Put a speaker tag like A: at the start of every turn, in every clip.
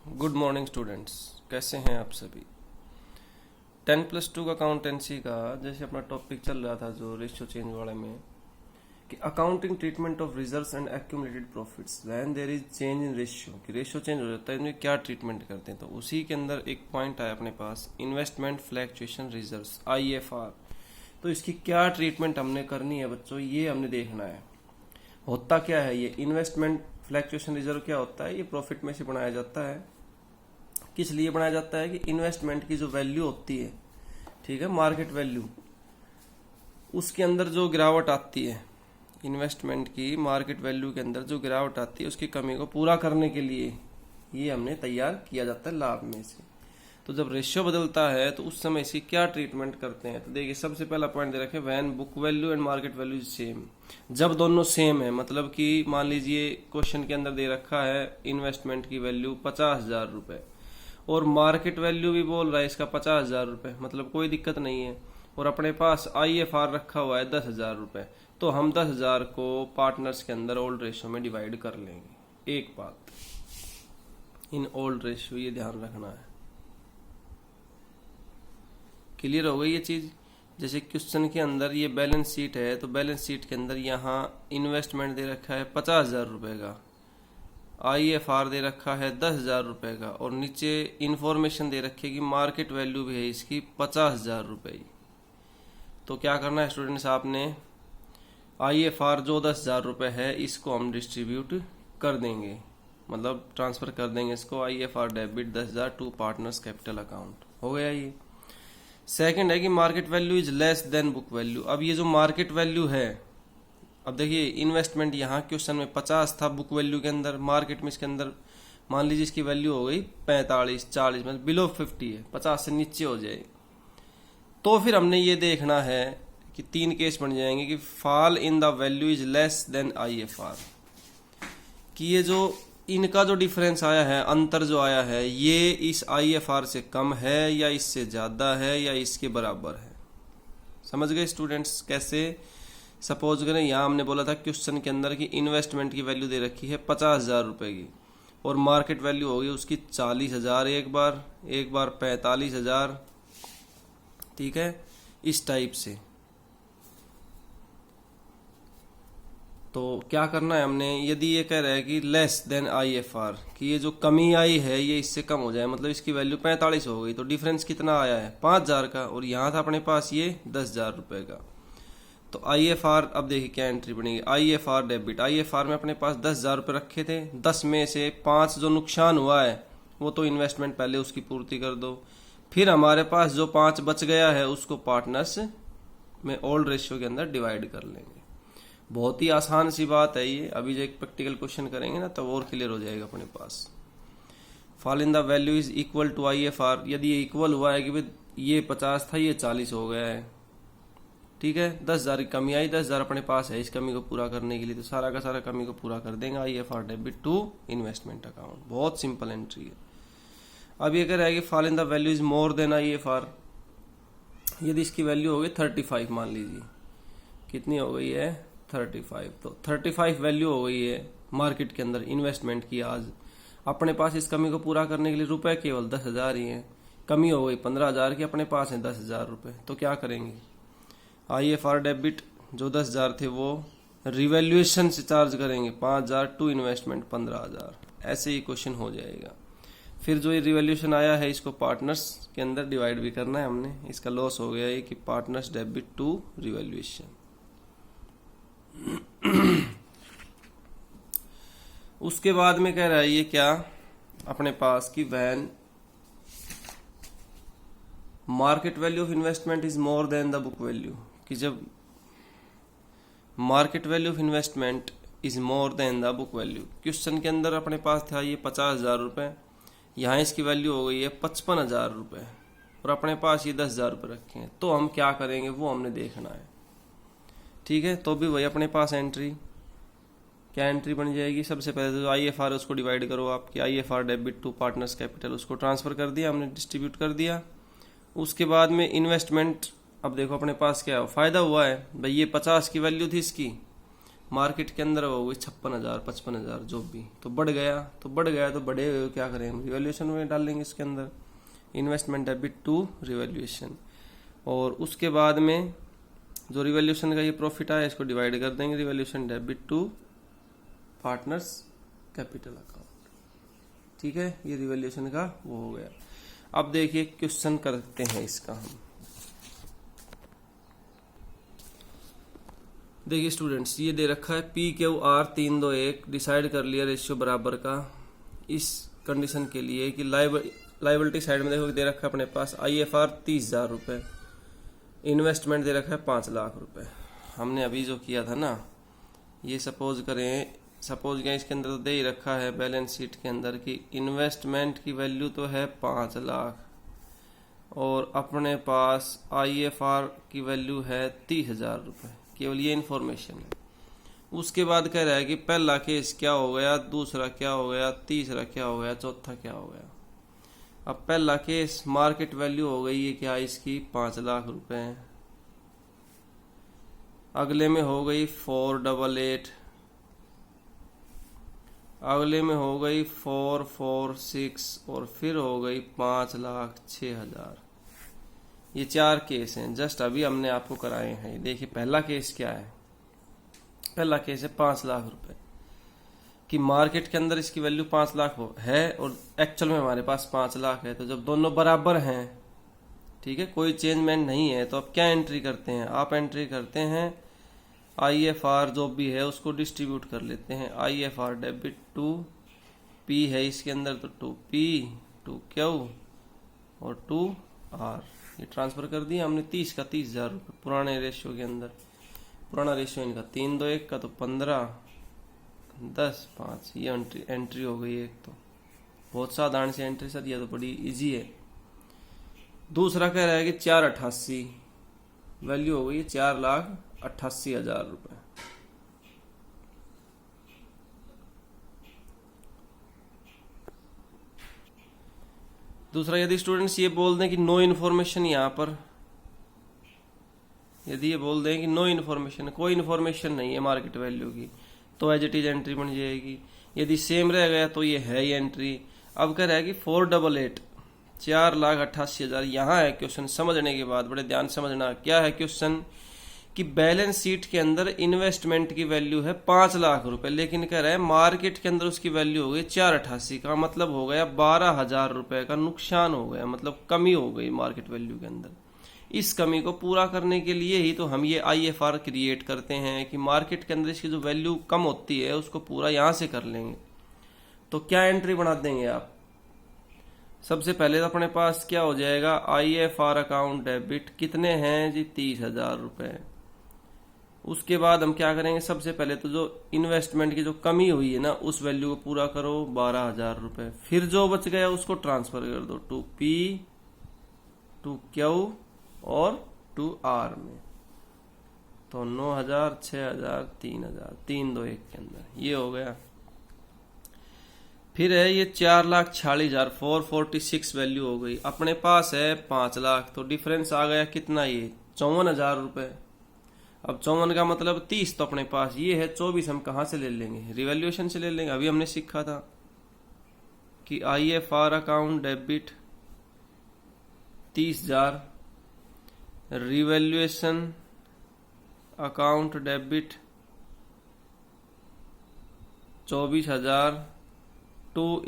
A: Good morning students, कैसे हैं आप सभी। 10+2 अकाउंटेंसी का जैसे अपना टॉपिक चल रहा था जो रेशियो चेंज वाले में कि accounting treatment of reserves and accumulated profits when there is change in ratio, कि रेशियो चेंज हो जाता है इनमें क्या ट्रीटमेंट करते हैं। तो उसी के अंदर एक पॉइंट आया अपने पास, इन्वेस्टमेंट फ्लैक्चुएशन रिजर्व्स IFR। तो इसकी क्या ट्रीटमेंट हमने करनी है बच्चों, ये हमने देखना है। होता क्या है ये इन्वेस्टमेंट फ्लैक्चुएशन रिजर्व, क्या होता है, ये प्रॉफिट में से बनाया जाता है। किस लिए बनाया जाता है कि इन्वेस्टमेंट की जो वैल्यू होती है, ठीक है, मार्केट वैल्यू, उसके अंदर जो गिरावट आती है, इन्वेस्टमेंट की मार्केट वैल्यू के अंदर जो गिरावट आती है उसकी कमी को पूरा करने के लिए ये हमने तैयार किया जाता है लाभ में से। तो जब रेशियो बदलता है तो उस समय इसकी क्या ट्रीटमेंट करते हैं। तो देखिए सबसे पहला पॉइंट दे रखे, when book value and market value is same. जब दोनों सेम है, मतलब कि मान लीजिए क्वेश्चन के अंदर दे रखा है इन्वेस्टमेंट की वैल्यू 50,000 रुपए और मार्केट वैल्यू भी बोल रहा है इसका 50,000 रुपए, मतलब कोई दिक्कत नहीं है, और अपने पास IFR रखा हुआ है 10,000 रुपए, तो हम 10,000 को पार्टनर्स के अंदर ओल्ड रेशियो में डिवाइड कर लेंगे। एक बात इन ओल्ड रेशियो, ये ध्यान रखना है। क्लियर हो गई ये चीज। जैसे क्वेश्चन के अंदर ये बैलेंस शीट है, तो बैलेंस शीट के अंदर यहाँ इन्वेस्टमेंट दे रखा है 50,000 रुपए का, IFR दे रखा है 10,000 रुपए का, और नीचे इंफॉर्मेशन दे रखी है कि मार्केट वैल्यू भी है इसकी 50,000 रुपए। तो क्या करना है स्टूडेंट्स, आपने IFR जो 10,000 रुपए है इसको हम डिस्ट्रीब्यूट कर देंगे, मतलब ट्रांसफर कर देंगे इसको IFR debit 10,000 to partners capital account. हो गया ये। सेकंड है कि market value is less than book value. अब ये जो मार्केट वैल्यू है, अब देखिए इन्वेस्टमेंट यहाँ क्वेश्चन में 50 था बुक वैल्यू के अंदर, मार्केट में इसके अंदर मान लीजिए इसकी वैल्यू हो गई 45 40, मतलब बिलो 50 है, 50 से नीचे हो जाए। तो फिर हमने ये देखना है कि 3 केस बन जाएंगे कि fall in the value is less then IFR, कि ये जो इनका जो डिफरेंस आया है, अंतर जो आया है, ये इस IFR से कम है या इससे ज्यादा है या इसके बराबर है। समझ गए स्टूडेंट्स कैसे। सपोज करें यहाँ हमने बोला था क्वेश्चन के अंदर कि इन्वेस्टमेंट की वैल्यू दे रखी है 50,000 रुपए की और मार्केट वैल्यू होगी उसकी 40,000, एक बार 45,000, ठीक है, इस टाइप से। तो क्या करना है हमने, यदि ये कह रहा है कि लेस देन IFR, कि ये जो कमी आई है ये इससे कम हो जाए, मतलब इसकी वैल्यू 45 हो गई, तो डिफरेंस कितना आया है 5,000 का, और यहाँ था अपने पास ये 10,000 रुपए का। तो IFR, अब देखिए क्या एंट्री बनेगी, IFR डेबिट, IFR में अपने पास 10,000 रुपये रखे थे, 10 में से 5 जो नुकसान हुआ है वो तो इन्वेस्टमेंट पहले उसकी पूर्ति कर दो, फिर हमारे पास जो 5 बच गया है उसको पार्टनर्स में ओल्ड रेशियो के अंदर डिवाइड कर लेंगे। बहुत ही आसान सी बात है ये। अभी जो एक प्रैक्टिकल क्वेश्चन करेंगे ना तब और क्लियर हो जाएगा अपने पास। Fall in the value is equal to IFR, यदि ये इक्वल हुआ है कि भाई ये 50 था ये 40 हो गया है, ठीक है, 10,000 की कमी आई, 10,000 अपने पास है, इस कमी को पूरा करने के लिए तो सारा का सारा कमी को पूरा कर देंगे IFR debit to investment account. बहुत सिंपल एंट्री है। अब ये कह रहा है कि fall in the value is more than IFR, यदि इसकी वैल्यू हो गई 35, मान लीजिए कितनी हो गई है 35, तो 35 वैल्यू हो गई है मार्केट के अंदर इन्वेस्टमेंट की। आज अपने पास इस कमी को पूरा करने के लिए रुपए केवल 10,000 ही है, कमी हो गई 15,000 की, अपने पास है 10,000 रुपए। तो क्या करेंगे, IFR डेबिट जो 10,000 थे वो रिवैल्यूएशन से चार्ज करेंगे 5,000 टू इन्वेस्टमेंट 15,000, ऐसे ही क्वेश्चन हो जाएगा। फिर जो ये रिवैल्यूएशन आया है इसको पार्टनर्स के अंदर डिवाइड भी करना है हमने, इसका लॉस हो गया है कि पार्टनर्स डेबिट टू रिवैल्यूएशन। उसके बाद में कह रहा है ये क्या अपने पास कि when market value of investment is more then the book value, कि जब market value of investment is more then the book value. Question के अंदर अपने पास था ये 50,000 रुपए, यहाँ इसकी वैल्यू हो गई है 55,000 रुपए और अपने पास ये 10,000 रुपए रखे हैं, तो हम क्या करेंगे वो हमने देखना है, ठीक है। तो भी वही अपने पास एंट्री, क्या एंट्री बन जाएगी, सबसे पहले जो IFR है उसको डिवाइड करो आपकी IFR debit to partners capital, उसको ट्रांसफर कर दिया हमने, डिस्ट्रीब्यूट कर दिया। उसके बाद में इन्वेस्टमेंट, अब देखो अपने पास क्या है, फायदा हुआ है भाई, ये 50 की वैल्यू थी इसकी, मार्केट के अंदर हो गई 56,000 55,000 जो भी, तो बढ़ गया तो बढ़े हुए क्या करेंगे, रिवैल्यूएशन में डाल लेंगे इसके अंदर, इन्वेस्टमेंट डेबिट टू रिवैल्यूएशन। और उसके बाद में जो रिवैल्यूएशन का ये प्रॉफिट आया इसको डिवाइड कर देंगे revaluation debit to partners capital account. ठीक है, ये रिवैल्यूएशन का वो हो गया। अब देखिए क्वेश्चन करते हैं इसका हम। देखिए स्टूडेंट्स, ये दे रखा है PQR 321, डिसाइड कर लिया रेशियो बराबर का इस कंडीशन के लिए कि लाइबिलिटी साइड में देखो दे रखा है अपने पास IFR 30,000 रुपये, इन्वेस्टमेंट दे रखा है 5 लाख रुपए। हमने अभी जो किया था ना, ये सपोज क्या इसके अंदर तो दे ही रखा है बैलेंस शीट के अंदर कि इन्वेस्टमेंट की वैल्यू तो है 5 लाख और अपने पास IFR की वैल्यू है 30,000 रुपये, केवल ये इन्फॉर्मेशन है। उसके बाद कह रहा है कि पहला केस क्या हो गया, दूसरा क्या हो गया, तीसरा क्या हो गया, चौथा क्या हो गया। अब पहला केस मार्केट वैल्यू हो गई है क्या इसकी 5 लाख रुपए, अगले में हो गई 488, अगले में हो गई 446 और फिर हो गई 5,06,000। ये 4 केस हैं, जस्ट अभी हमने आपको कराए हैं। देखिए पहला केस क्या है, पहला केस है 5 लाख रुपए कि मार्केट के अंदर इसकी वैल्यू 5 लाख है और एक्चुअल में हमारे पास 5 लाख है। तो जब दोनों बराबर हैं, ठीक है, कोई चेंजमेंट नहीं है, तो अब क्या एंट्री करते हैं, आप एंट्री करते हैं IFR जो भी है उसको डिस्ट्रीब्यूट कर लेते हैं। IFR डेबिट टू P है इसके अंदर, तो टू P टू Q और टू R, ये ट्रांसफर कर दिया हमने 30 का 30,000 रुपये पुराने रेशियो के अंदर। पुराना रेशियो इनका 321 का, तो 15 10 5, ये एंट्री हो गई एक। तो बहुत साधारण सी एंट्री सर, ये तो बड़ी इजी है। दूसरा कह रहा है कि 488 वैल्यू हो गई है 4,88,000 रुपये। दूसरा, यदि स्टूडेंट्स ये बोल दें कि नो इन्फॉर्मेशन, यहाँ पर यदि ये बोल दें कि नो इन्फॉर्मेशन, कोई इन्फॉर्मेशन नहीं है मार्केट वैल्यू की, तो एज इट इज एंट्री बन जाएगी। यदि सेम रह गया तो ये है ही एंट्री। अब कह रहा है कि 488 4,88,000, यहाँ है क्वेश्चन। समझने के बाद बड़े ध्यान समझना क्या है क्वेश्चन, कि बैलेंस शीट के अंदर इन्वेस्टमेंट की वैल्यू है 5 लाख रुपए, लेकिन कह रहा है मार्केट के अंदर उसकी वैल्यू हो गई 488 का, मतलब हो गया 12,000 रुपए का नुकसान हो गया, मतलब कमी हो गई मार्केट वैल्यू के अंदर। इस कमी को पूरा करने के लिए ही तो हम ये IFR क्रिएट करते हैं कि मार्केट के अंदर इसकी जो वैल्यू कम होती है उसको पूरा यहां से कर लेंगे। तो क्या एंट्री बना देंगे आप, सबसे पहले तो अपने पास क्या हो जाएगा, IFR अकाउंट डेबिट कितने हैं जी 30,000 रुपए। उसके बाद हम क्या करेंगे, सबसे पहले तो जो इन्वेस्टमेंट की जो कमी हुई है ना उस वैल्यू को पूरा करो 12,000 रुपए, फिर जो बच गया उसको ट्रांसफर कर दो टू P टू Q और टू R में। तो 9,000 6,000 3,000 321 के अंदर ये हो गया। फिर है ये 4,46,000 446 वैल्यू हो गई, अपने पास है 5 लाख, तो डिफरेंस आ गया कितना, ये 54,000 रुपए। अब 54 का मतलब 30, तो अपने पास ये है 24, हम कहां से ले लेंगे, रिवैल्यूएशन से ले लेंगे। अभी हमने सीखा था कि IFR account debit 30,000, revaluation account debit 24,000 to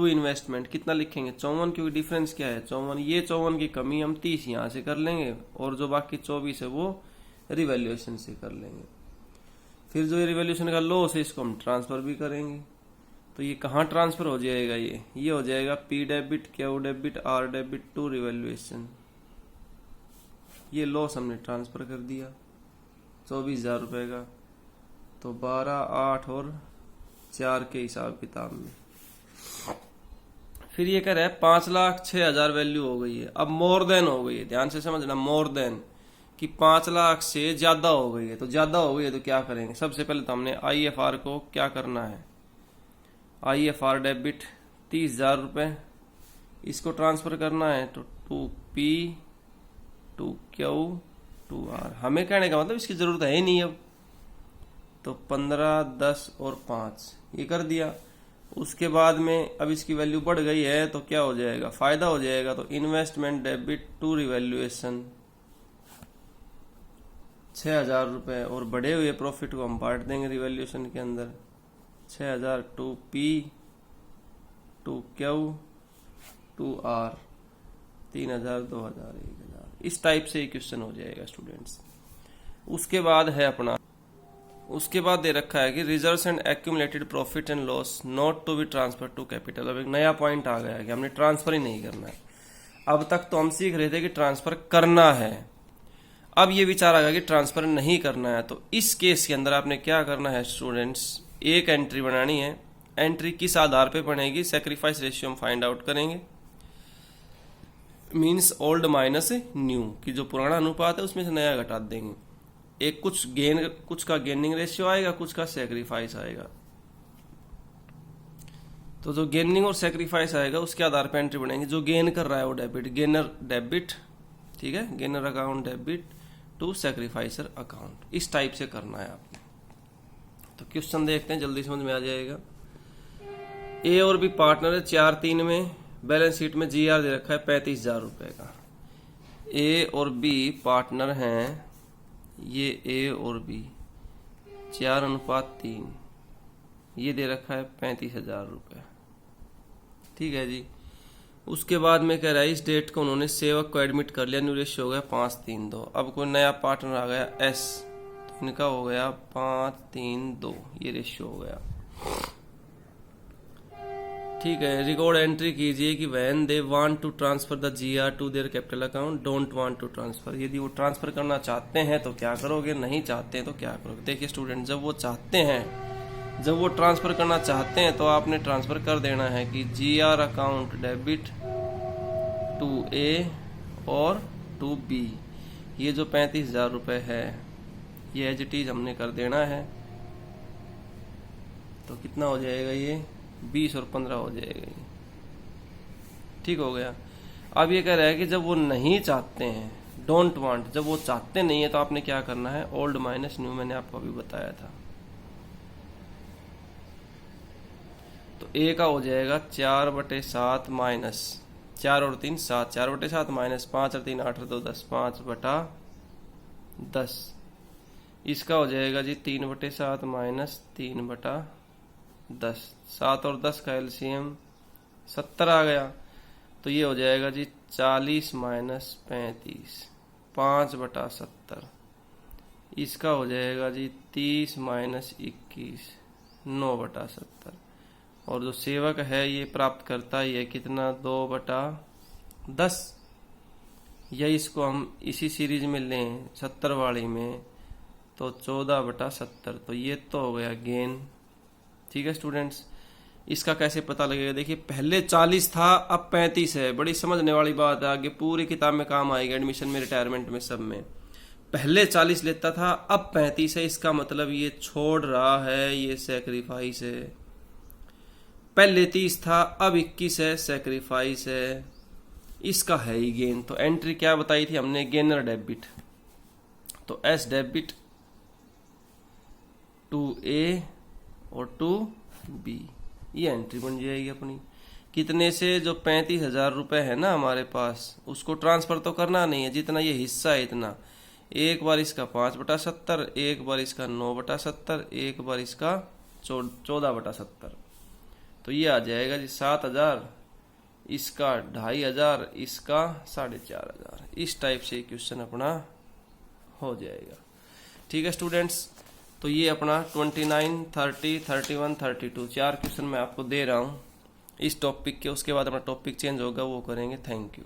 A: investment कितना लिखेंगे 54, क्योंकि डिफरेंस क्या है 54, ये 54 की कमी हम 30 यहां से कर लेंगे और जो बाकी 24 है वो रिवैल्यूएशन से कर लेंगे। फिर जो ये रिवैल्यूएशन का लॉस है इसको हम ट्रांसफर भी करेंगे। तो ये कहाँ ट्रांसफर हो जाएगा, ये हो जाएगा P debit Q debit R debit to revaluation. ये लॉस हमने ट्रांसफर कर दिया 24,000 रुपए का, तो 12 8 और 4 के हिसाब किताब में। फिर ये कह रहा है 5,06,000 वैल्यू हो गई है, अब मोर देन हो गई है, ध्यान से समझना, मोर देन कि 5 लाख से ज्यादा हो गई है। तो ज्यादा हो गई है तो क्या करेंगे, सबसे पहले तो हमने IFR को क्या करना है, IFR डेबिट 30,000 रुपए, इसको ट्रांसफर करना है तो to P to Q 2R। हमें कहने का मतलब इसकी जरूरत है ही नहीं अब। तो 15, 10 और 5 ये कर दिया। उसके बाद में अब इसकी वैल्यू बढ़ गई है तो क्या हो जाएगा, फायदा हो जाएगा। तो इन्वेस्टमेंट डेबिट टू रिवैल्यूएशन 6,000 रुपये, और बढ़े हुए प्रॉफिट को हम बांट देंगे रिवैल्यूएशन के अंदर। 6,000 to P to Q to R, 3,000, 2,000, 1,000। इस टाइप से ये क्वेश्चन हो जाएगा स्टूडेंट्स। उसके बाद है अपना, उसके बाद दे रखा है कि reserves and accumulated profit and loss not to be transfer to capital. अब एक नया पॉइंट आ गया कि हमने ट्रांसफर ही नहीं करना है। अब तक तो हम सीख रहे थे कि ट्रांसफर करना है, अब ये विचार आ गया कि ट्रांसफर नहीं करना है। तो इस केस के अंदर आपने क्या करना है स्टूडेंट्स, एक एंट्री बनानी है। एंट्री किस आधार पे बनेगी, सेक्रीफाइस रेशियो हम फाइंड आउट करेंगे। मीन्स ओल्ड माइनस न्यू, कि जो पुराना अनुपात है उसमें से नया घटा देंगे। एक कुछ का गेनिंग रेशियो आएगा, कुछ का सेक्रीफाइस आएगा। तो जो गेनिंग और सेक्रीफाइस आएगा उसके आधार पर एंट्री बनेगी। जो गेन कर रहा है वो डेबिट, गेनर डेबिट, ठीक है, gainer account debit to sacrificer account. इस टाइप से करना है आपने। तो क्वेश्चन देखते हैं, जल्दी समझ में आ जाएगा। ए और बी पार्टनर है, 4/3 में बैलेंस शीट में GR दे रखा है 35,000 रुपए का। ए और बी पार्टनर हैं, ये ए और बी 4:3, ये दे रखा है 35,000 रुपए, ठीक है जी। उसके बाद में कह रहा है इस डेट को उन्होंने सेवक को एडमिट कर लिया, न्यू रेशियो हो गया 5:3:2। अब कोई नया पार्टनर आ गया S, तो इनका हो गया 5:3:2, ये रेशियो हो गया, ठीक है। रिकॉर्ड एंट्री कीजिए कि when they want to transfer the GR to their capital account, don't want to transfer. यदि वो ट्रांसफर करना चाहते हैं तो क्या करोगे, नहीं चाहते हैं तो क्या करोगे। देखिए स्टूडेंट, जब वो चाहते हैं, जब वो ट्रांसफर करना चाहते हैं तो आपने ट्रांसफर कर देना है कि GR account debit to A और टू B। ये जो 35,000 रुपए है ये एज इट इज हमने कर देना है। तो कितना हो जाएगा, ये 20 और 15 हो जाएगा, ये ठीक हो गया। अब ये कह रहा है कि जब वो नहीं चाहते हैं, डोंट वांट, जब वो चाहते नहीं है तो आपने क्या करना है, ओल्ड माइनस न्यू, मैंने आपको अभी बताया था। तो A का हो जाएगा 4/7 माइनस 4 और 3 7, 4/7 माइनस 5 और 3 8 और 2 10, 5/10। इसका हो जाएगा जी 3/7 माइनस 3/10, 7 और 10 का एलसीएम 70 आ गया। तो ये हो जाएगा जी 40 माइनस 35, 5/70। इसका हो जाएगा जी 30 माइनस 21, 9/70। और जो सेवक है ये प्राप्त करता है कितना, 2/10। या इसको हम इसी सीरीज में लें 70 वाली में तो 14/70। तो ये तो हो गया गेन, ठीक है स्टूडेंट्स। इसका कैसे पता लगेगा, देखिए पहले 40 था अब 35 है। बड़ी समझने वाली बात है, आगे पूरी किताब में काम आएगी, एडमिशन में, रिटायरमेंट में, सब में। पहले 40 लेता था अब 35 है, इसका मतलब ये छोड़ रहा है, ये सेक्रीफाइस है। पहले 30 था अब 21 है, सेक्रीफाइस है, इसका है ही गेन। तो एंट्री क्या बताई थी हमने, गेनर डेबिट। तो S डेबिट टू A और टू B, ये एंट्री बन जाएगी अपनी। कितने से, जो 35,000 रुपए है ना हमारे पास, उसको ट्रांसफर तो करना नहीं है, जितना ये हिस्सा है इतना। एक बार इसका 5/70, एक बार इसका 9/70, एक बार इसका 14/70। तो ये आ जाएगा जी 7,000, इसका 2,500, इसका 4,500। इस टाइप से क्वेश्चन अपना हो जाएगा, ठीक है स्टूडेंट्स। तो ये अपना 29, 30, 31, 32 4 क्वेश्चन मैं आपको दे रहा हूँ इस टॉपिक के। उसके बाद अपना टॉपिक चेंज होगा, वो करेंगे। Thank you.